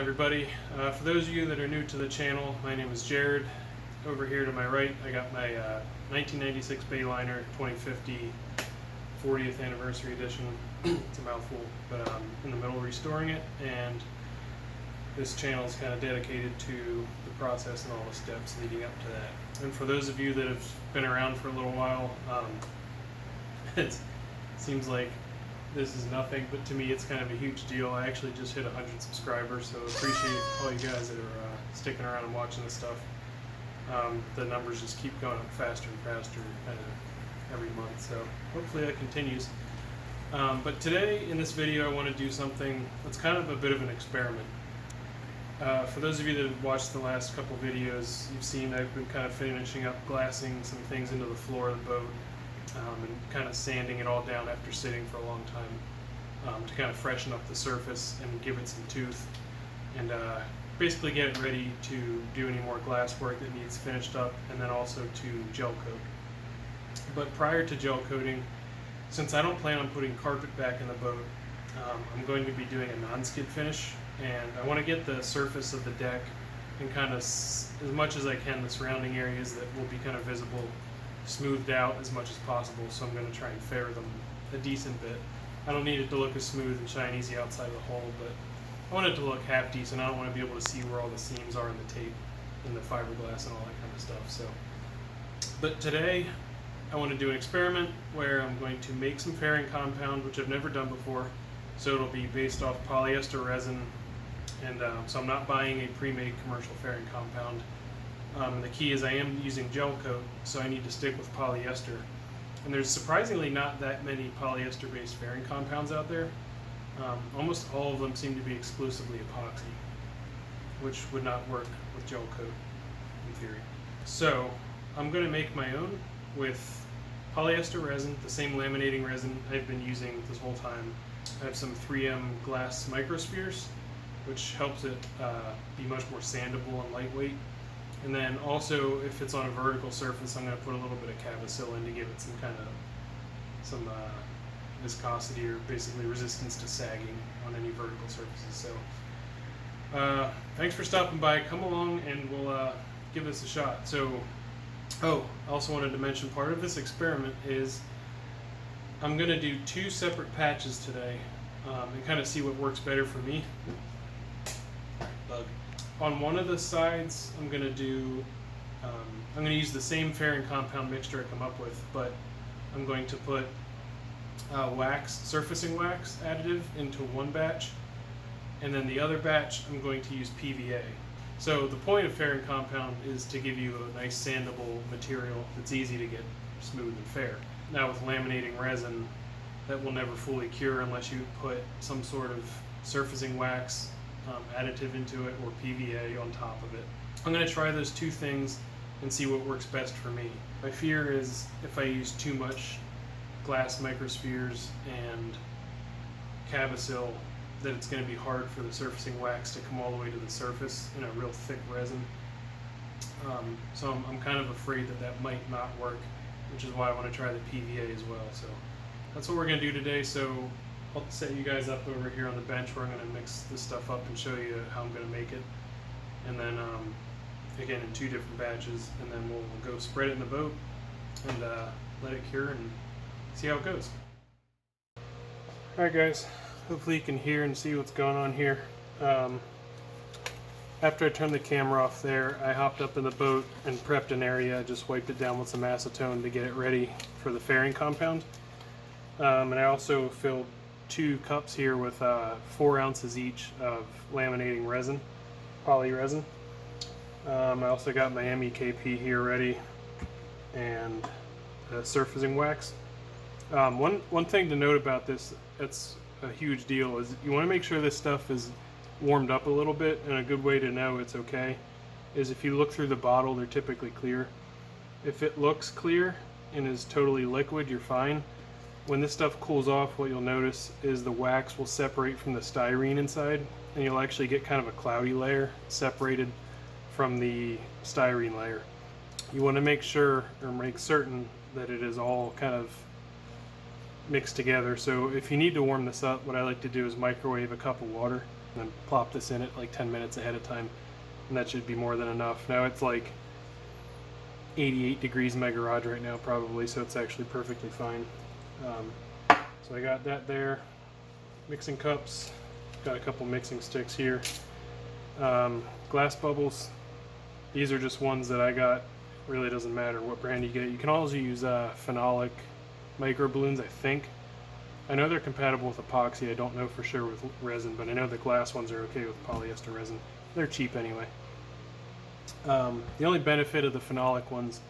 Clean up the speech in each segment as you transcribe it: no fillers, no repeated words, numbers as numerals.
everybody. For those of you that are new to the channel, my name is Jared. Over here to my right, I got my 1996 Bayliner 2050 40th anniversary edition. It's a mouthful, but I'm in the middle of restoring it, and this channel is kind of dedicated to the process and all the steps leading up to that. And for those of you that have been around for a little while, it seems like this is nothing, but to me it's kind of a huge deal. I actually just hit 100 subscribers, so appreciate all you guys that are sticking around and watching this stuff. The numbers just keep going up faster and faster kind of every month, so hopefully that continues. But today in this video I want to do something that's kind of a bit of an experiment. For those of you that have watched the last couple videos, you've seen I've been kind of finishing up glassing some things into the floor of the boat. And kind of sanding it all down after sitting for a long time to kind of freshen up the surface and give it some tooth, and basically get it ready to do any more glass work that needs finished up, and then also to gel coat. But prior to gel coating, since I don't plan on putting carpet back in the boat, I'm going to be doing a non-skid finish, and I want to get the surface of the deck and kind of, as much as I can, the surrounding areas that will be kind of visible, smoothed out as much as possible. So I'm going to try and fair them a decent bit. I don't need it to look as smooth and shine easy outside of the hole, but I want it to look half decent. I don't want to be able to see where all the seams are in the tape and the fiberglass and all that kind of stuff. So, but today I want to do an experiment where I'm going to make some fairing compound, which I've never done before. So it'll be based off polyester resin, and so I'm not buying a pre-made commercial fairing compound. The key is I am using gel coat, so I need to stick with polyester. And there's surprisingly not that many polyester-based fairing compounds out there. Almost all of them seem to be exclusively epoxy, which would not work with gel coat in theory. So I'm going to make my own with polyester resin, the same laminating resin I've been using this whole time. I have some 3M glass microspheres, which helps it be much more sandable and lightweight. And then also, if it's on a vertical surface, I'm going to put a little bit of cabosil in to give it some viscosity, or basically resistance to sagging on any vertical surfaces. So thanks for stopping by. Come along and we'll give this a shot. So, I also wanted to mention part of this experiment is I'm going to do 2 separate patches today and kind of see what works better for me. Bug. On one of the sides, I'm going to use the same fairing compound mixture I come up with, but I'm going to put surfacing wax additive into one batch, and then the other batch I'm going to use PVA. So the point of fairing compound is to give you a nice sandable material that's easy to get smooth and fair. Now with laminating resin, that will never fully cure unless you put some sort of surfacing wax additive into it, or PVA on top of it. I'm going to try those 2 things and see what works best for me. My fear is if I use too much glass microspheres and cabosil, that it's going to be hard for the surfacing wax to come all the way to the surface in a real thick resin. So I'm kind of afraid that might not work, which is why I want to try the PVA as well. So that's what we're going to do today. So I'll set you guys up over here on the bench where I'm going to mix this stuff up and show you how I'm going to make it. And then, again, in 2 different batches, and then we'll go spread it in the boat and let it cure and see how it goes. Alright guys, hopefully you can hear and see what's going on here. After I turned the camera off there, I hopped up in the boat and prepped an area. I just wiped it down with some acetone to get it ready for the fairing compound. And I also filled 2 cups here with 4 ounces each of laminating resin, poly resin. I also got my MEKP here ready, and the surfacing wax. One thing to note about this, it's a huge deal, is you want to make sure this stuff is warmed up a little bit, and a good way to know it's okay is if you look through the bottle, they're typically clear. If it looks clear and is totally liquid, you're fine. When this stuff cools off, what you'll notice is the wax will separate from the styrene inside, and you'll actually get kind of a cloudy layer separated from the styrene layer. You want to make sure, or make certain, that it is all kind of mixed together. So if you need to warm this up, what I like to do is microwave a cup of water and then plop this in it like 10 minutes ahead of time, and that should be more than enough. Now it's like 88 degrees in my garage right now probably, so it's actually perfectly fine. So I got that there. Mixing cups, got a couple mixing sticks here. Glass bubbles, these are just ones that I got. Really doesn't matter what brand you get. You can also use phenolic micro balloons, I think. I know they're compatible with epoxy. I don't know for sure with resin, but I know the glass ones are okay with polyester resin. They're cheap anyway. The only benefit of the phenolic ones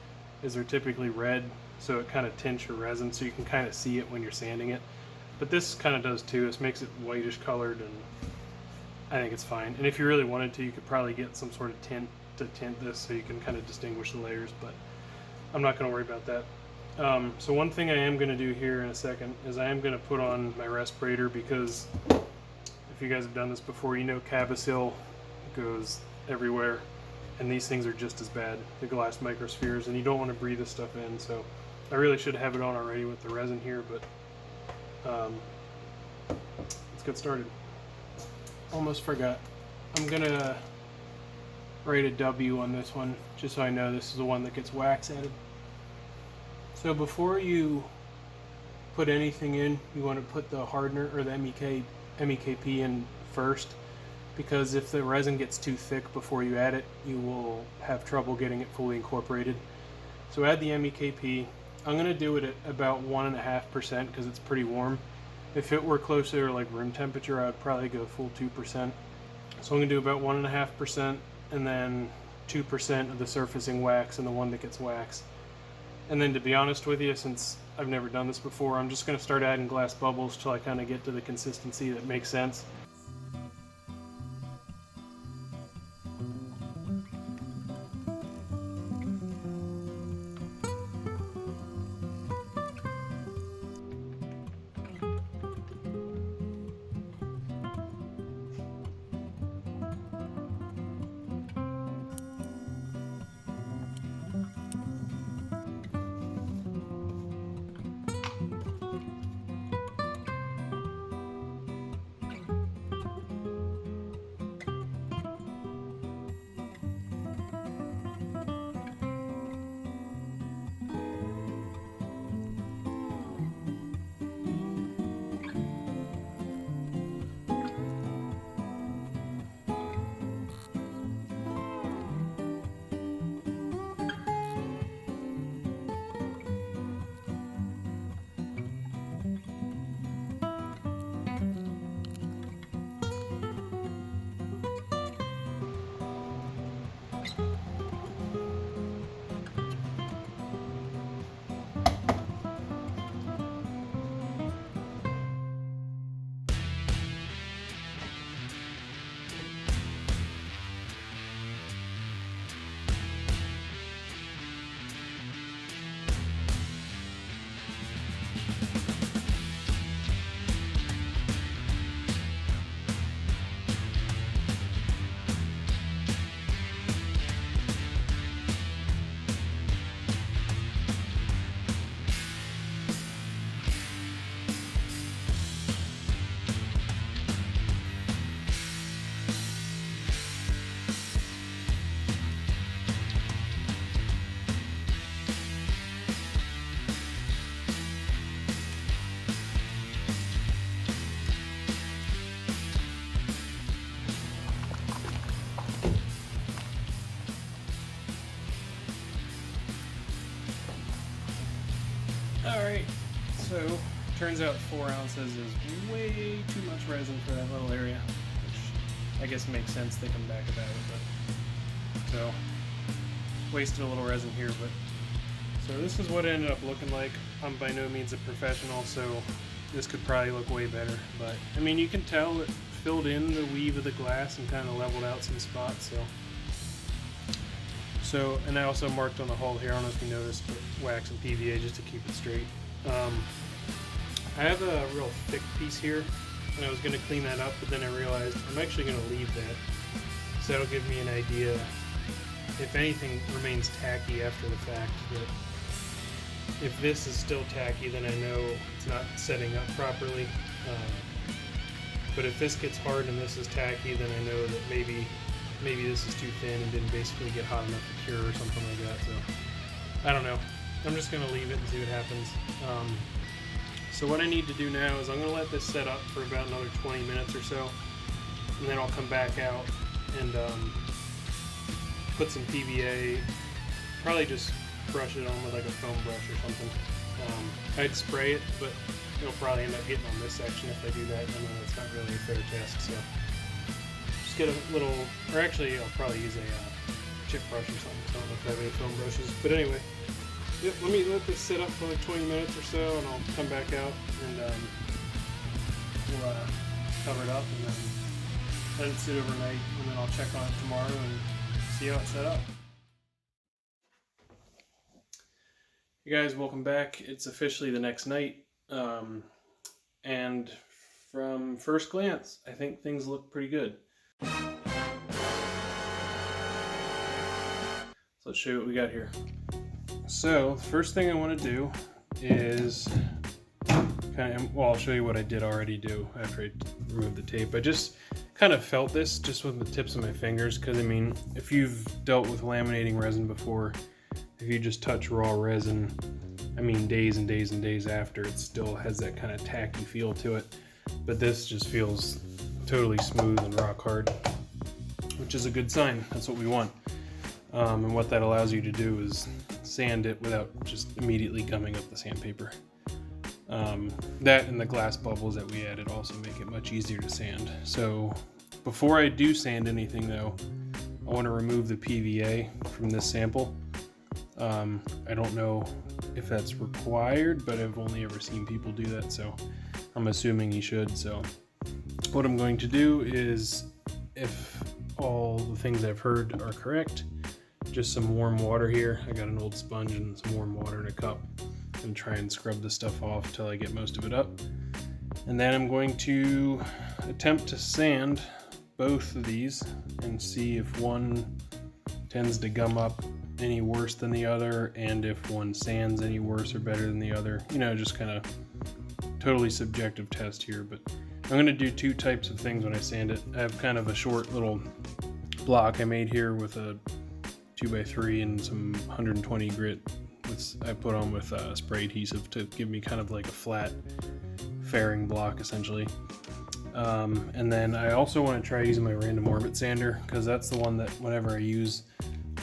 is they're typically red, so it kind of tints your resin, so you can kind of see it when you're sanding it. But this kind of does too. This makes it whitish colored, and I think it's fine. And if you really wanted to, you could probably get some sort of tint to tint this so you can kind of distinguish the layers, but I'm not going to worry about that. So one thing I am going to do here in a second is I am going to put on my respirator, because if you guys have done this before, you know cabosil goes everywhere, and these things are just as bad, the glass microspheres, and you don't want to breathe this stuff in. So I really should have it on already with the resin here, but let's get started. Almost forgot. I'm going to write a W on this one, just so I know this is the one that gets wax added. So before you put anything in, you want to put the hardener or the MEKP in first, because if the resin gets too thick before you add it, you will have trouble getting it fully incorporated. So add the MEKP. I'm going to do it at about 1.5% because it's pretty warm. If it were closer to like room temperature, I would probably go full 2%. So I'm going to do about 1.5%, and then 2% of the surfacing wax and the one that gets wax. And then, to be honest with you, since I've never done this before, I'm just going to start adding glass bubbles till I kind of get to the consistency that makes sense. Alright, so turns out 4 ounces is way too much resin for that little area, which I guess makes sense thinking back about it, but so wasted a little resin here, but so this is what it ended up looking like. I'm by no means a professional, so this could probably look way better, but I mean, you can tell it filled in the weave of the glass and kind of leveled out some spots. So, and I also marked on the hull here, I don't know if you noticed, but wax and PVA just to keep it straight. I have a real thick piece here, and I was going to clean that up, but then I realized I'm actually going to leave that, so that'll give me an idea. If anything remains tacky after the fact, that if this is still tacky, then I know it's not setting up properly. But if this gets hard and this is tacky, then I know that maybe this is too thin and didn't basically get hot enough to cure or something like that. So I don't know. I'm just gonna leave it and see what happens. So what I need to do now is I'm gonna let this set up for about another 20 minutes or so, and then I'll come back out and put some PVA, probably just brush it on with like a foam brush or something. I'd spray it, but it'll probably end up getting on this section if I do that, and then it's not really a fair test. So just get a little, or actually I'll probably use a chip brush or something. So I don't know if I have any foam brushes, but anyway, yep, let this sit up for like 20 minutes or so, and I'll come back out and we'll cover it up and then let it sit overnight, and then I'll check on it tomorrow and see how it's set up. Hey guys, welcome back. It's officially the next night, and from first glance, I think things look pretty good. So let's show you what we got here. So the first thing I want to do is I'll show you what I did already do after I removed the tape. I just kind of felt this just with the tips of my fingers, because I mean, if you've dealt with laminating resin before, if you just touch raw resin, I mean, days and days and days after, it still has that kind of tacky feel to it. But this just feels totally smooth and rock hard, which is a good sign. That's what we want. And what that allows you to do is sand it without just immediately gumming up the sandpaper. That and the glass bubbles that we added also make it much easier to sand. So before I do sand anything though, I want to remove the PVA from this sample. I don't know if that's required, but I've only ever seen people do that, so I'm assuming you should. So what I'm going to do is, if all the things I've heard are correct, just some warm water here. I got an old sponge and some warm water in a cup, and try and scrub this stuff off till I get most of it up. And then I'm going to attempt to sand both of these and see if one tends to gum up any worse than the other, and if one sands any worse or better than the other. You know, just kind of totally subjective test here, but I'm going to do two types of things when I sand it. I have kind of a short little block I made here with a 2x3 and some 120 grit I put on with spray adhesive to give me kind of like a flat fairing block essentially. And then I also want to try using my random orbit sander, because that's the one that whenever I use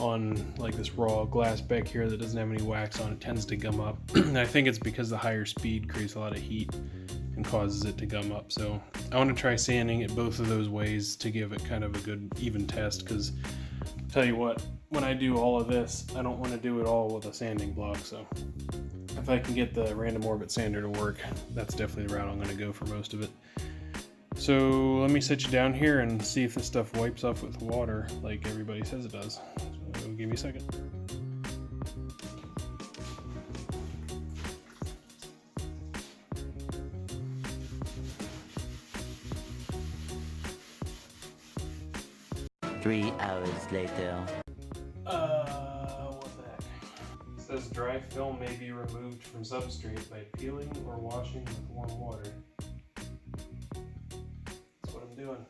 on like this raw glass back here that doesn't have any wax on, it tends to gum up. And I think it's because the higher speed creates a lot of heat and causes it to gum up. So I want to try sanding it both of those ways to give it kind of a good even test, because tell you what, when I do all of this, I don't want to do it all with a sanding block. So if I can get the random orbit sander to work, that's definitely the route I'm going to go for most of it. So let me sit you down here and see if this stuff wipes off with water like everybody says it does. So give me a second. Three hours later. What the heck? It says dry film may be removed from substrate by peeling or washing with warm water. That's what I'm doing.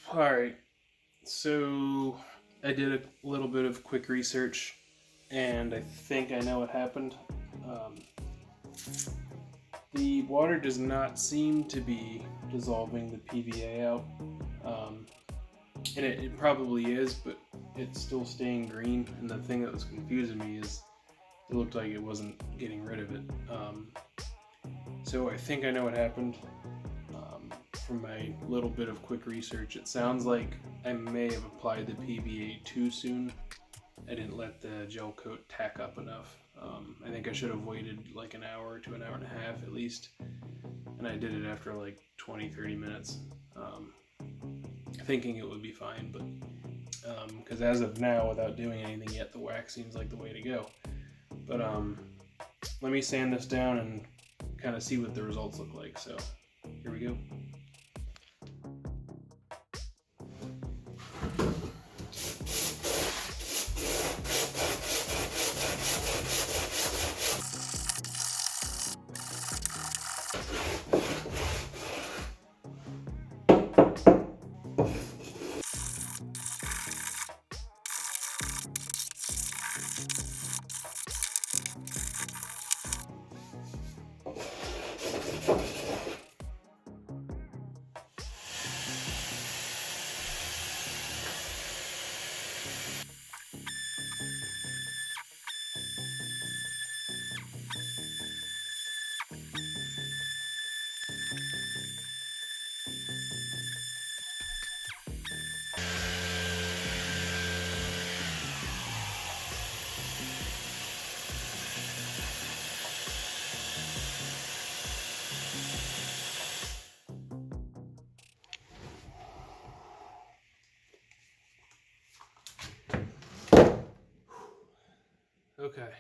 Alright, so I did a little bit of quick research, and I think I know what happened. The water does not seem to be dissolving the PVA out. And it probably is, but it's still staying green. And the thing that was confusing me is it looked like it wasn't getting rid of it. So I think I know what happened. From my little bit of quick research, it sounds like I may have applied the PVA too soon. I didn't let the gel coat tack up enough. I think I should have waited like an hour to an hour and a half at least. And I did it after like 20-30 minutes. Thinking it would be fine, but because as of now, without doing anything yet, the wax seems like the way to go. But let me sand this down and kind of see what the results look like. So here we go. Okay.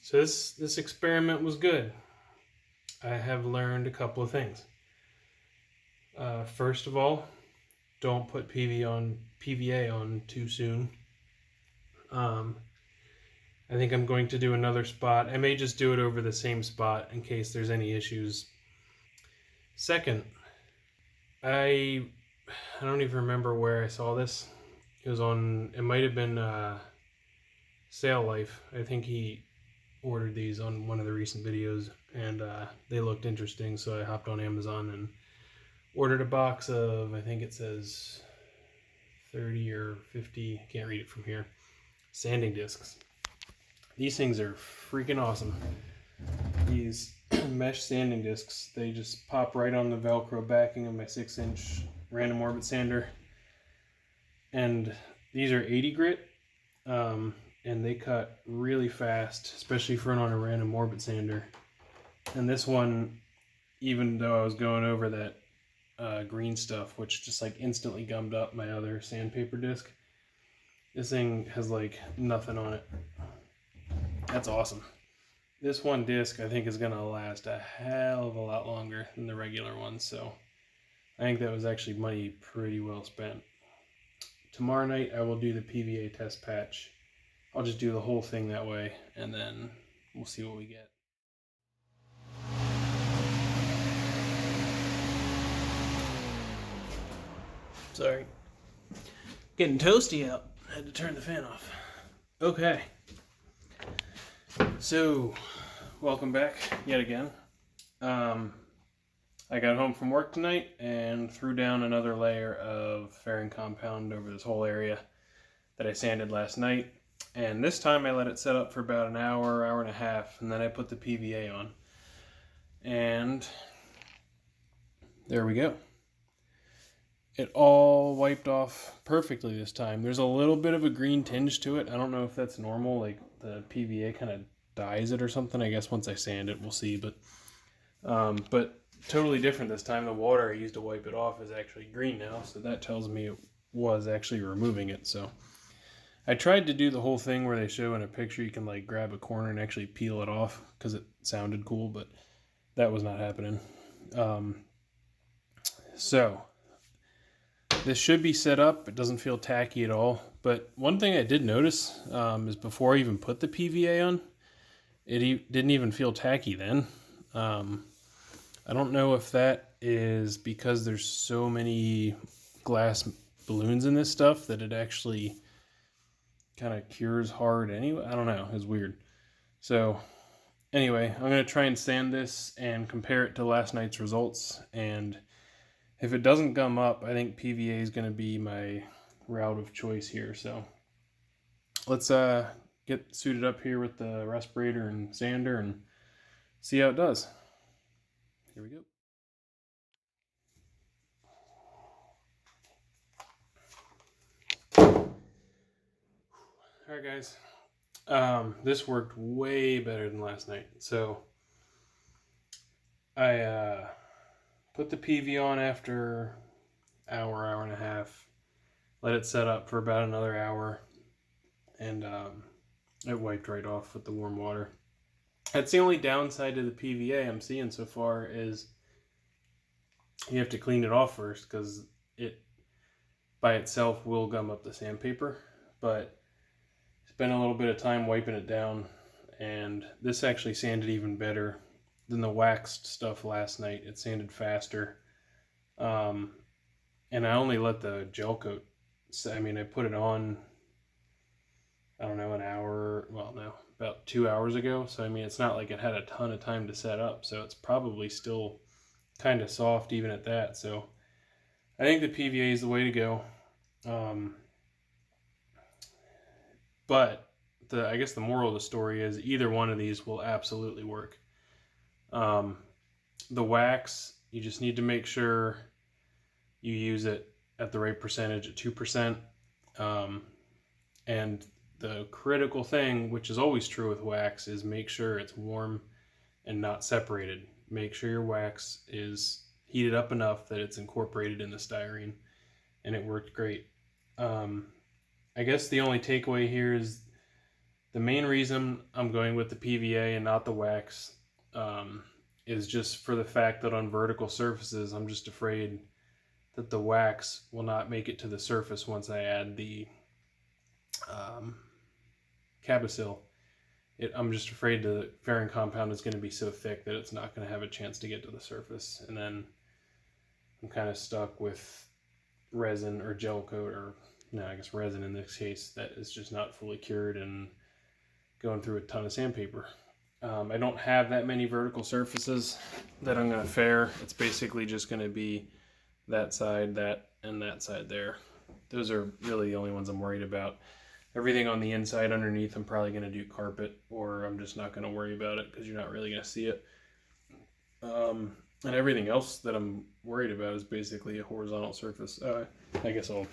So this experiment was good. I have learned a couple of things. First of all, don't put PVA on too soon. I think I'm going to do another spot. I may just do it over the same spot in case there's any issues. Second, I don't even remember where I saw this. It might have been Sail Life. I think he ordered these on one of the recent videos, and they looked interesting, so I hopped on Amazon and ordered a box of, I think it says 30 or 50, I can't read it from here, sanding discs. These things are freaking awesome. These mesh sanding discs, they just pop right on the Velcro backing of my 6-inch random orbit sander. And these are 80 grit, and they cut really fast, especially for on a random orbit sander. And this one, even though I was going over that green stuff, which just like instantly gummed up my other sandpaper disc, this thing has like nothing on it. That's awesome. This one disc I think is going to last a hell of a lot longer than the regular one, so I think that was actually money pretty well spent. Tomorrow night I will do the PVA test patch. I'll just do the whole thing that way, and then we'll see what we get. Sorry. Getting toasty out. I had to turn the fan off. Okay. So, welcome back yet again. I got home from work tonight and threw down another layer of fairing compound over this whole area that I sanded last night. And this time I let it set up for about an hour, hour and a half, and then I put the PVA on. And there we go. It all wiped off perfectly this time. There's a little bit of a green tinge to it. I don't know if that's normal, like the PVA kind of dyes it or something. I guess once I sand it, we'll see. But totally different this time. The water I used to wipe it off is actually green now, so that tells me it was actually removing it. So I tried to do the whole thing where they show in a picture you can like grab a corner and actually peel it off because it sounded cool, but that was not happening. So this should be set up. It doesn't feel tacky at all. But one thing I did notice is before I even put the PVA on, it didn't even feel tacky then. I don't know if that is because there's so many glass balloons in this stuff that it actually kind of cures hard anyway. I don't know. It's weird. So anyway, I'm going to try and sand this and compare it to last night's results. And if it doesn't gum up, I think PVA is going to be my route of choice here. So let's get suited up here with the respirator and sander and see how it does. Here we go. All right, guys. This worked way better than last night. So I put the PV on after hour and a half. Let it set up for about another hour, and it wiped right off with the warm water. That's the only downside to the PVA I'm seeing so far is you have to clean it off first because it by itself will gum up the sandpaper, but spent a little bit of time wiping it down, and this actually sanded even better than the waxed stuff last night. It sanded faster, and I only let the gel coat. I mean, I put it on, I don't know, about 2 hours ago. So I mean, it's not like it had a ton of time to set up. So it's probably still kind of soft even at that. So I think the PVA is the way to go. But I guess the moral of the story is either one of these will absolutely work. The wax, you just need to make sure you use it at the right percentage at 2%. And the critical thing, which is always true with wax, is make sure it's warm and not separated. Make sure your wax is heated up enough that it's incorporated in the styrene, and it worked great. I guess the only takeaway here is The main reason I'm going with the PVA and not the wax is just for the fact that on vertical surfaces, I'm just afraid that the wax will not make it to the surface once I add the cabosil. I'm just afraid the fairing compound is going to be so thick that it's not going to have a chance to get to the surface, and then I'm kind of stuck with resin or gel coat, or no, I guess resin in this case, that is just not fully cured and going through a ton of sandpaper. I don't have that many vertical surfaces that I'm going to fair. It's basically just going to be that side, that, and that side there. Those are really the only ones I'm worried about. Everything on the inside underneath, I'm probably going to do carpet, or I'm just not going to worry about it because you're not really going to see it. And everything else that I'm worried about is basically a horizontal surface. I guess I'll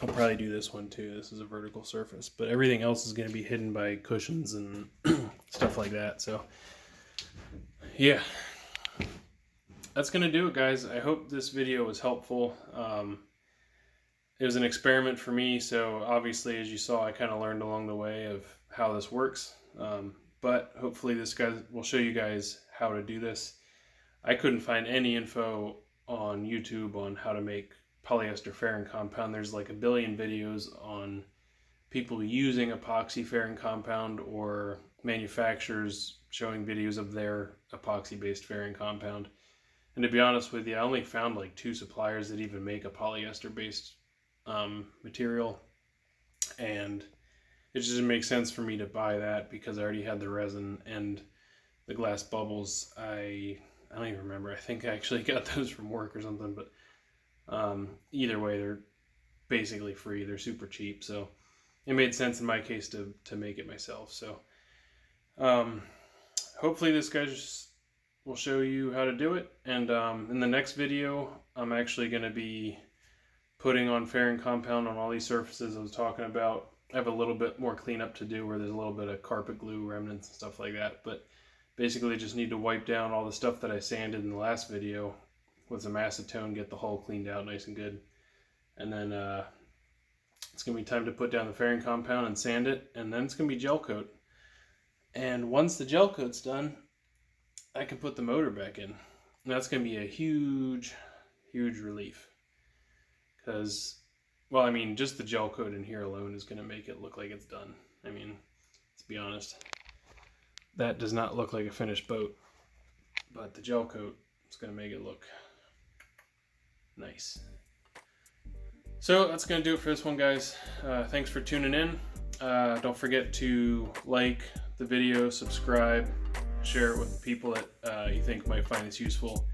probably do this one too. This is a vertical surface, but everything else is going to be hidden by cushions and stuff like that. So yeah, that's going to do it, guys. I hope this video was helpful. It was an experiment for me, so obviously, as you saw, I kind of learned along the way of how this works. But hopefully this guy will show you guys how to do this. I couldn't find any info on YouTube on how to make polyester fairing compound. There's like a billion videos on people using epoxy fairing compound, or manufacturers showing videos of their epoxy-based fairing compound. And to be honest with you, I only found like 2 suppliers that even make a polyester-based material, and it just didn't make sense for me to buy that because I already had the resin and the glass bubbles. I don't even remember. I think I actually got those from work or something, but either way, they're basically free. They're super cheap, so it made sense in my case to make it myself. So hopefully this guy just will show you how to do it, and in the next video I'm actually going to be putting on fairing compound on all these surfaces I was talking about. I have a little bit more cleanup to do where there's a little bit of carpet glue remnants and stuff like that, but basically just need to wipe down all the stuff that I sanded in the last video with some acetone, get the hull cleaned out nice and good, and then it's going to be time to put down the fairing compound and sand it, and then it's going to be gel coat. And once the gel coat's done, I can put the motor back in. And that's going to be a huge, huge relief. Because, well, I mean, just the gel coat in here alone is going to make it look like it's done. I mean, let's be honest. That does not look like a finished boat. But the gel coat is going to make it look nice. So that's going to do it for this one, guys. Thanks for tuning in. Don't forget to like the video, subscribe, share it with people that you think might find this useful.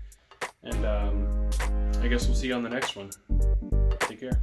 And I guess we'll see you on the next one. Take care.